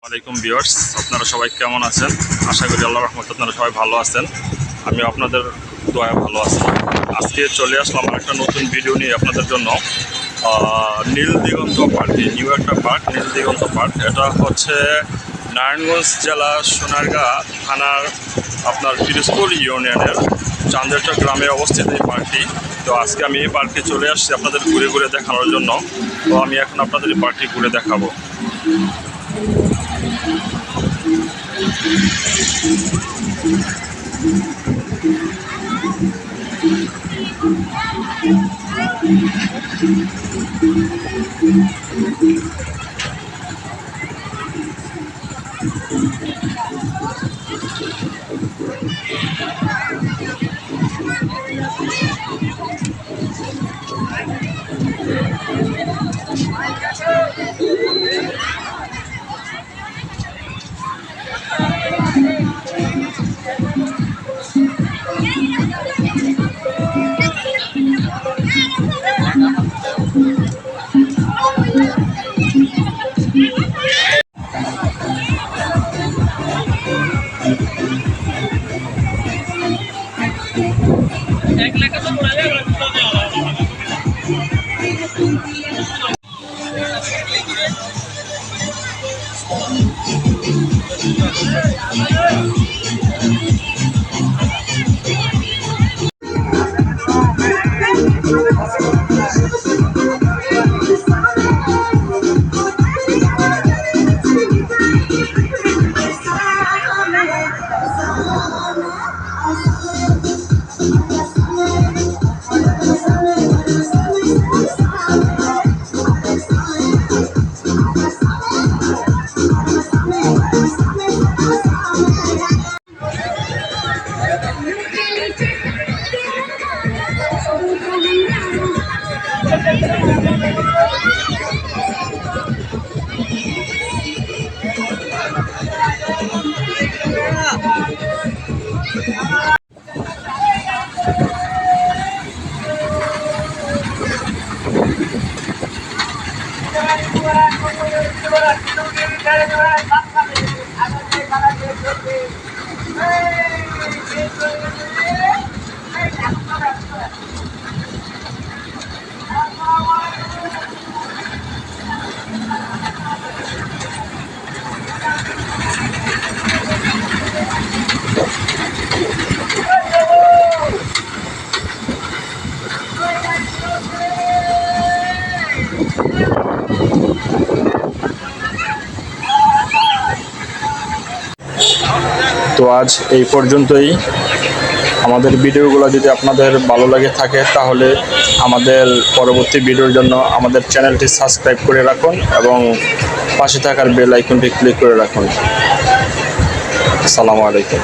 ওয়ালাইকুম ভিউয়ার্স, আপনারা সবাই কেমন আছেন? আশা করি আল্লাহর রহমতে আপনারা সবাই ভালো আছেন। আমি আপনাদের দোয়ায় ভালো আছি। আজকে চলে আসলাম একটা নতুন ভিডিও নিয়ে আপনাদের জন্য। নীল দিগন্ত পার্ক, নিউ একটা পার্ক, নীল দিগন্ত পার্ক। এটা হচ্ছে নারায়ণগঞ্জ জেলা সোনারগাঁ থানার আপনার পিরোজপুর ইউনিয়নের চান্দেরচা গ্রামে অবস্থিত এই পার্কটি। তো আজকে আমি এই পার্কে চলে আসছি আপনাদের ঘুরে ঘুরে দেখানোর জন্য। তো আমি এখন আপনাদের এই পার্কটি ঘুরে দেখাবো। তো আজ এই পর্যন্তই। আমাদের ভিডিওগুলো যদি আপনাদের ভালো লাগে থাকে তাহলে আমাদের পরবর্তী ভিডিওর জন্য আমাদের চ্যানেলটি সাবস্ক্রাইব করে রাখুন এবং পাশে থাকার বেল আইকনটি ক্লিক করে রাখুন। আসসালামু আলাইকুম।